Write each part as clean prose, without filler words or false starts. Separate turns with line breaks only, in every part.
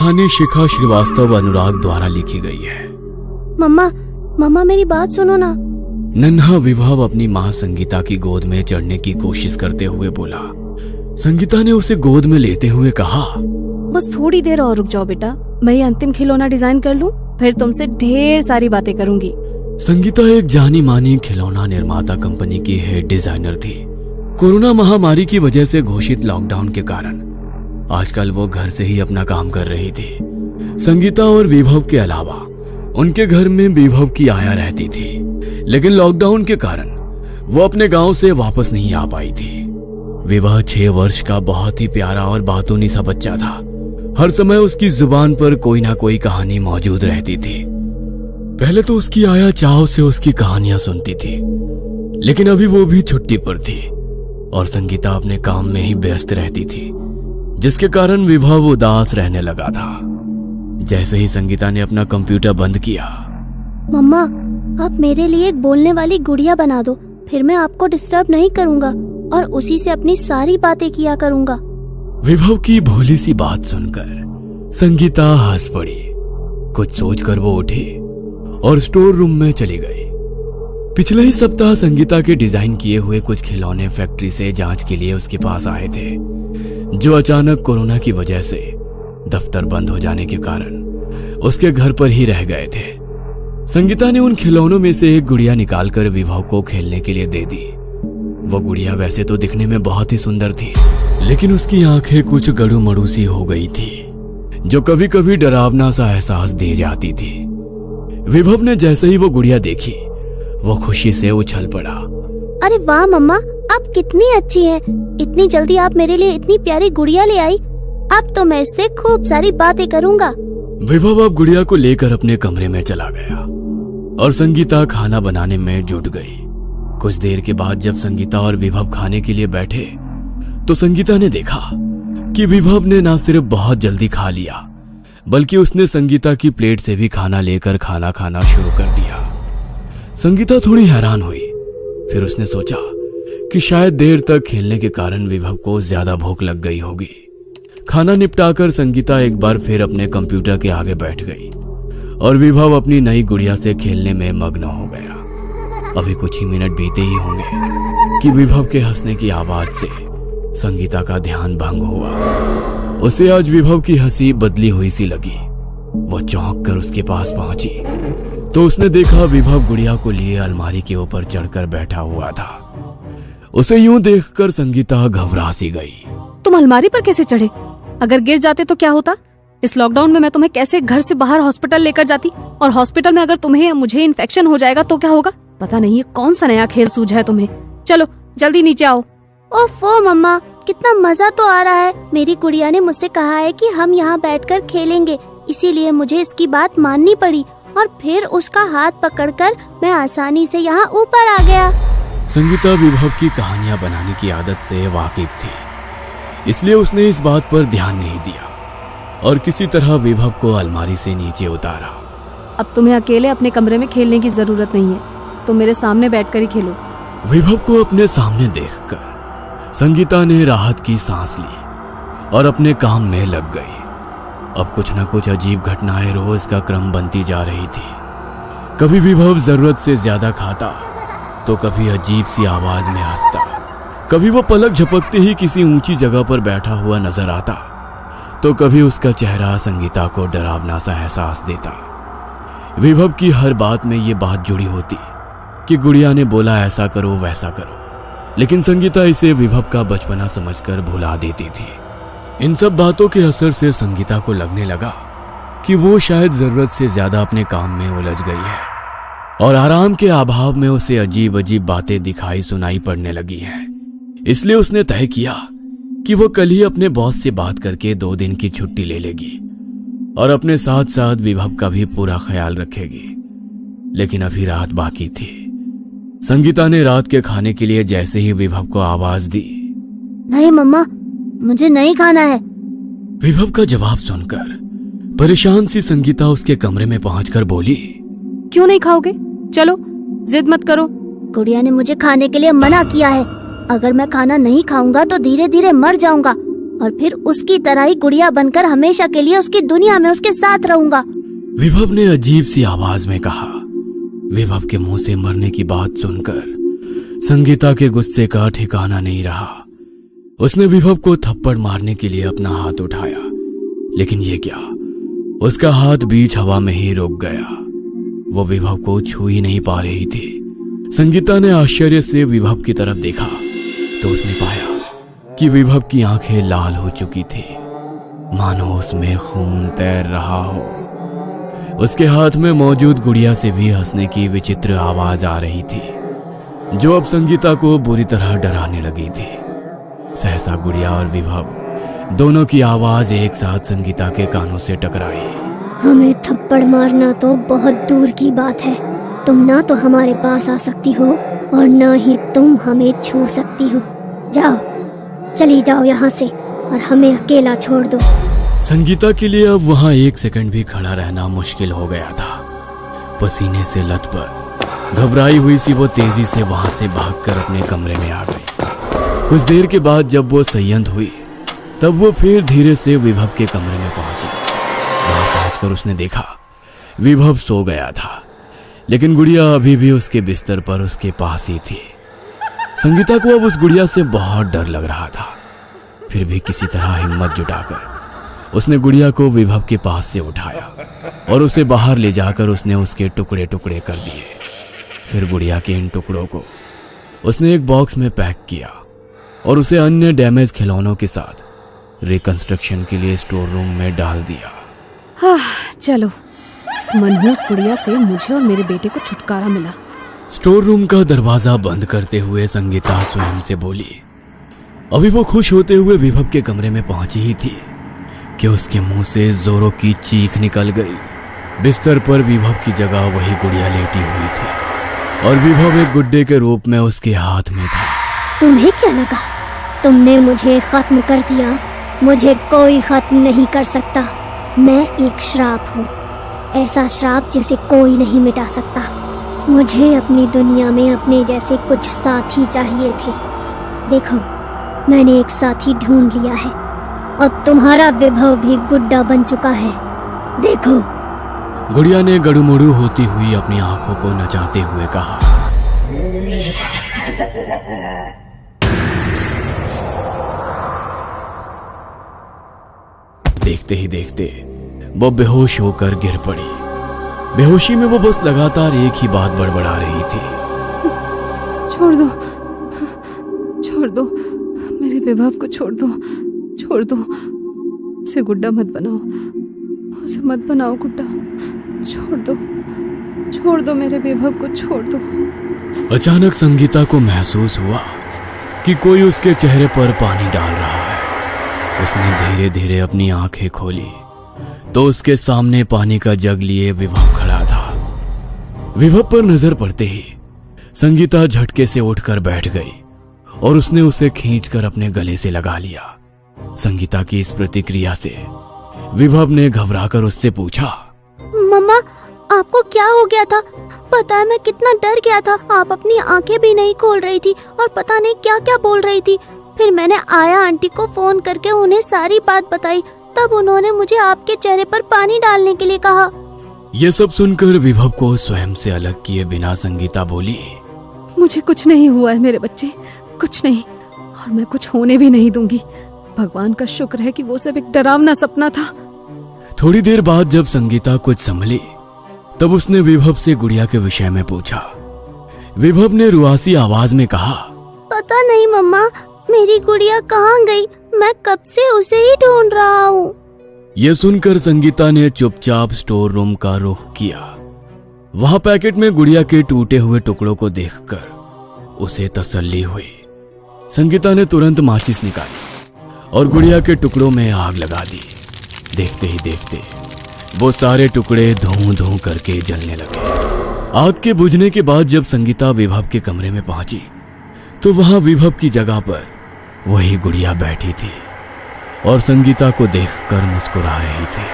कहानी शिखा श्रीवास्तव अनुराग द्वारा लिखी गई है।
मम्मा मेरी बात सुनो ना।
नन्हा विभव अपनी माँ संगीता की गोद में चढ़ने की कोशिश करते हुए बोला। संगीता ने उसे गोद में लेते हुए कहा,
बस थोड़ी देर और रुक जाओ बेटा, मैं ये अंतिम खिलौना डिजाइन कर लूं, फिर तुमसे ढेर सारी बातें करूंगी।
संगीता एक जानी मानी खिलौना निर्माता कंपनी की हेड डिजाइनर थी। कोरोना महामारी की वजह से घोषित लॉकडाउन के कारण आजकल वो घर से ही अपना काम कर रही थी। संगीता और विभव के अलावा उनके घर में विभव की आया रहती थी, लेकिन लॉकडाउन के कारण वो अपने गांव से वापस नहीं आ पाई थी। विभव 6 वर्ष का बहुत ही प्यारा और बातूनी सा बच्चा था। हर समय उसकी जुबान पर कोई ना कोई कहानी मौजूद रहती थी। पहले तो उसकी आया चाव से उसकी कहानियां सुनती थी, लेकिन अभी वो भी छुट्टी पर थी और संगीता अपने काम में ही व्यस्त रहती थी, जिसके कारण विभव उदास रहने लगा था। जैसे ही संगीता ने अपना कंप्यूटर बंद किया,
मम्मा आप मेरे लिए एक बोलने वाली गुड़िया बना दो, फिर मैं आपको डिस्टर्ब नहीं करूंगा और उसी से अपनी सारी बातें किया करूंगा।
विभव की भोली सी बात सुनकर संगीता हंस पड़ी। कुछ सोचकर वो उठी और स्टोर रूम में चली गई। पिछले ही सप्ताह संगीता के डिजाइन किए हुए कुछ खिलौने फैक्ट्री से जांच के लिए उसके पास आए थे, जो अचानक कोरोना की वजह से दफ्तर बंद हो जाने के कारण उसके घर पर ही रह गए थे। संगीता ने उन खिलौनों में से एक गुड़िया निकालकर विभव को खेलने के लिए दे दी। वो गुड़िया वैसे तो दिखने में बहुत ही सुंदर थी, लेकिन उसकी आंखें कुछ गड़ू मड़ू सी हो गई थी, जो कभी कभी डरावना सा एहसास दे जाती थी। विभव ने जैसे ही वो गुड़िया देखी, वो खुशी से उछल पड़ा।
अरे वाह मम्मा, आप कितनी अच्छी हैं। इतनी जल्दी आप मेरे लिए इतनी प्यारी गुड़िया ले आई। अब तो मैं इससे खूब सारी बातें करूंगा।
विभव अब गुड़िया को लेकर अपने कमरे में चला गया और संगीता खाना बनाने में जुट गई। कुछ देर के बाद जब संगीता और विभव खाने के लिए बैठे, तो संगीता ने देखा कि विभव ने ना सिर्फ बहुत जल्दी खा लिया, बल्कि उसने संगीता की प्लेट से भी खाना लेकर खाना खाना शुरू कर दिया। संगीता थोड़ी हैरान हुई। फिर उसने सोचा कि शायद देर तक खेलने के कारण विभव को ज्यादा भूख लग गई होगी। खाना निपटाकर संगीता एक बार फिर अपने कंप्यूटर के आगे बैठ गई और विभव अपनी नई गुड़िया से खेलने में मग्न हो गया। अभी कुछ ही मिनट बीते ही होंगे कि विभव के हंसने की आवाज से संगीता का ध्यान भंग हुआ। उसे आज विभव की हंसी बदली हुई सी लगी। वो चौंक कर उसके पास पहुंची तो उसने देखा विभव गुड़िया को लिए अलमारी के ऊपर चढ़कर बैठा हुआ था। उसे यूं देखकर संगीता घबरा सी गई।
तुम अलमारी पर कैसे चढ़े? अगर गिर जाते तो क्या होता? इस लॉकडाउन में मैं तुम्हें कैसे घर से बाहर हॉस्पिटल लेकर जाती? और हॉस्पिटल में अगर तुम्हें या मुझे इन्फेक्शन हो जाएगा तो क्या होगा? पता नहीं ये कौन सा नया खेल सूझा है तुम्हें। चलो जल्दी नीचे आओ। ओफो मम्मा, कितना मजा तो आ रहा है। मेरी गुड़िया ने मुझसे कहा है कि हम यहाँ बैठकर खेलेंगे, इसीलिए मुझे इसकी बात माननी पड़ी और फिर उसका हाथ पकड़कर मैं आसानी से यहाँ ऊपर आ गया।
संगीता विभव की कहानियां बनाने की आदत से वाकिफ थी, इसलिए उसने इस बात पर ध्यान नहीं दिया और किसी तरह विभव को अलमारी से नीचे उतारा।
अब तुम्हें अकेले अपने कमरे में खेलने की जरूरत नहीं है, तुम मेरे सामने बैठकर ही खेलो।
विभव को अपने सामने देखकर संगीता ने राहत की सांस ली और अपने काम में लग गई। अब कुछ न कुछ अजीब घटनाएं रोज का क्रम बनती जा रही थी। कभी विभव जरूरत से ज्यादा खाता तो कभी अजीब सी आवाज में हंसता, कभी वो पलक झपकते ही किसी ऊंची जगह पर बैठा हुआ नजर आता, तो कभी उसका चेहरा संगीता को डरावना सा एहसास देता। विभव की हर बात में ये बात जुड़ी होती कि गुड़िया ने बोला ऐसा करो वैसा करो, लेकिन संगीता इसे विभव का बचपना समझकर भुला देती थी। इन सब बातों के असर से संगीता को लगने लगा कि वो शायद जरूरत से ज्यादा अपने काम में उलझ गई है और आराम के अभाव में उसे अजीब अजीब बातें दिखाई सुनाई पड़ने लगी हैं। इसलिए उसने तय किया कि वो कल ही अपने बॉस से बात करके 2 दिन की छुट्टी ले लेगी और अपने साथ साथ विभव का भी पूरा ख्याल रखेगी। लेकिन अभी रात बाकी थी। संगीता ने रात के खाने के लिए जैसे ही विभव को आवाज दी,
नहीं मम्मा, मुझे नहीं खाना है।
विभव का जवाब सुनकर परेशान सी संगीता उसके कमरे में पहुंचकर बोली,
क्यों नहीं खाओगे? चलो जिद मत करो। गुड़िया ने मुझे खाने के लिए मना किया है। अगर मैं खाना नहीं खाऊंगा तो धीरे धीरे मर जाऊंगा
और फिर उसकी तरह ही गुड़िया बनकर हमेशा के लिए उसकी दुनिया में उसके साथ रहूंगा।
विभव ने अजीब सी आवाज में कहा। विभव के मुंह से मरने की बात सुनकर संगीता के गुस्से का ठिकाना नहीं रहा। उसने विभव को थप्पड़ मारने के लिए अपना हाथ उठाया, लेकिन ये क्या, उसका हाथ बीच हवा में ही रुक गया। वो विभव को छू ही नहीं पा रही थी। संगीता ने आश्चर्य से विभव की तरफ देखा तो उसने पाया कि विभव की आंखें लाल हो चुकी थी, मानो उसमें खून तैर रहा हो। उसके हाथ में मौजूद गुड़िया से भी हंसने की विचित्र आवाज आ रही थी, जो अब संगीता को बुरी तरह डराने लगी थी। सहसा गुड़िया और विभव दोनों की आवाज एक साथ संगीता के कानों से टकराई।
हमें थप्पड़ मारना तो बहुत दूर की बात है। तुम ना तो हमारे पास आ सकती हो और ना ही तुम हमें छू सकती हो। जाओ, चली जाओ यहाँ से और हमें अकेला छोड़ दो।
संगीता के लिए अब वहां एक सेकंड भी खड़ा रहना मुश्किल हो गया था। पसीने से लथपथ घबराई हुई सी वो तेजी से वहां से भागकर अपने कमरे में आ गई। कुछ देर के बाद जब वो संयत हुई तब वो फिर धीरे से विभव के कमरे में पहुंची। वहां पहुंचकर उसने देखा विभव सो गया था, लेकिन गुड़िया अभी भी उसके बिस्तर पर उसके पास ही थी। संगीता को अब उस गुड़िया से बहुत डर लग रहा था। फिर भी किसी तरह हिम्मत जुटाकर उसने गुड़िया को विभव के पास से उठाया और उसे बाहर ले जाकर उसने उसके टुकड़े टुकड़े कर दिए। फिर गुड़िया के इन टुकड़ों को उसने एक बॉक्स में पैक किया और उसे अन्य डैमेज खिलौनों के साथ रिकंस्ट्रक्शन के लिए स्टोर रूम में डाल दिया।
हाँ, चलो, इस मनहूस गुड़िया से मुझे और मेरे बेटे को छुटकारा मिला।
स्टोर रूम का दरवाजा बंद करते हुए संगीता स्वयं से बोली। अभी वो खुश होते हुए विभव के कमरे में पहुंची ही थी कि उसके मुंह से जोरों की चीख निकल गई। बिस्तर पर विभव की जगह वही गुड़िया लेटी हुई थी और विभव एक गुड्डे के रूप में उसके हाथ में था।
तुम्हें क्या लगा तुमने मुझे खत्म कर दिया? मुझे कोई खत्म नहीं कर सकता। मैं एक श्राप हूँ, ऐसा श्राप जिसे कोई नहीं मिटा सकता। मुझे अपनी दुनिया में अपने जैसे कुछ साथी चाहिए थे। देखो, मैंने एक साथी ढूंढ लिया है और तुम्हारा विभव भी गुड्डा बन चुका है। देखो।
गुड़िया ने गड़ुमड़ू होती हुई अपनी आंखों को नचाते हुए कहा। देखते ही देखते वो बेहोश होकर गिर पड़ी। बेहोशी में वो बस लगातार एक ही बात बड़बड़ा रही थी।
छोड़ दो, छोड़ दो, मेरे विभव को छोड़ दो, छोड़ दो। उसे गुड्डा मत बनाओ, उसे मत बनाओ गुड्डा। छोड़ दो, छोड़ दो, मेरे विभव को छोड़ दो।
अचानक संगीता को महसूस हुआ कि कोई उसके चेहरे पर पानी डाल रहा है। उसने धीरे धीरे अपनी आंखें खोली तो उसके सामने पानी का जग लिए विभव खड़ा था। विभव पर नजर पड़ते ही संगीता झटके से उठकर बैठ गई और उसने उसे खींचकर अपने गले से लगा लिया। संगीता की इस प्रतिक्रिया से विभव ने घबराकर उससे पूछा,
मम्मा, आपको क्या हो गया था? पता है मैं कितना डर गया था। आप अपनी आंखें भी नहीं खोल रही थी और पता नहीं क्या क्या बोल रही थी। फिर मैंने आया आंटी को फोन करके उन्हें सारी बात बताई, तब उन्होंने मुझे आपके चेहरे पर पानी डालने के लिए कहा।
यह सब सुनकर विभव को स्वयं से अलग किए बिना संगीता बोली,
मुझे कुछ नहीं हुआ है मेरे बच्चे, कुछ नहीं, और मैं कुछ होने भी नहीं दूंगी। भगवान का शुक्र है कि वो सब एक डरावना सपना था।
थोड़ी देर बाद जब संगीता कुछ संभली तब उसने विभव से गुड़िया के विषय में पूछा। विभव ने रुआसी आवाज में कहा,
पता नहीं मम्मा, मेरी गुड़िया कहाँ गई? मैं कब से उसे ही ढूंढ रहा हूँ।
यह सुनकर संगीता ने चुपचाप स्टोर रूम का रुख किया। वहां पैकेट में गुड़िया के टूटे हुए टुकड़ों को देखकर उसे तसल्ली हुई। संगीता ने तुरंत माचिस निकाली और गुड़िया के टुकड़ों में आग लगा दी। देखते ही देखते वो सारे टुकड़े धूं धूं करके जलने लगे। आग के बुझने के बाद जब संगीता विभव के कमरे में पहुंची तो वहां विभव की जगह पर वही गुड़िया बैठी थी और संगीता को देखकर मुस्कुरा रही थी।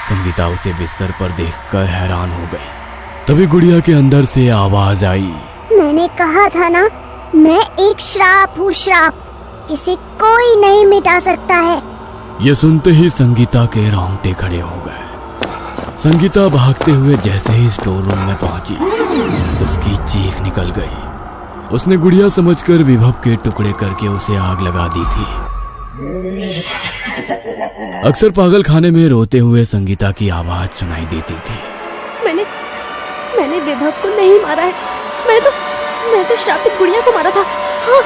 संगीता उसे बिस्तर पर देखकर हैरान हो गई। तभी गुड़िया के अंदर से आवाज आई,
मैंने कहा था ना, मैं एक श्राप हूँ, श्राप। जिसे कोई नहीं मिटा सकता है।
ये सुनते ही संगीता के रोंगटे खड़े हो गए। संगीता भागते हुए जैसे ही स्टोर रूम में पहुंची, उसकी चीख निकल गई। उसने गुड़िया समझकर विभव के टुकड़े करके उसे आग लगा दी थी। अक्सर पागल खाने में रोते हुए संगीता की आवाज सुनाई देती थी।
मैंने विभव को नहीं मारा है। मैंने तो श्रापित गुड़िया को मारा था। हाँ,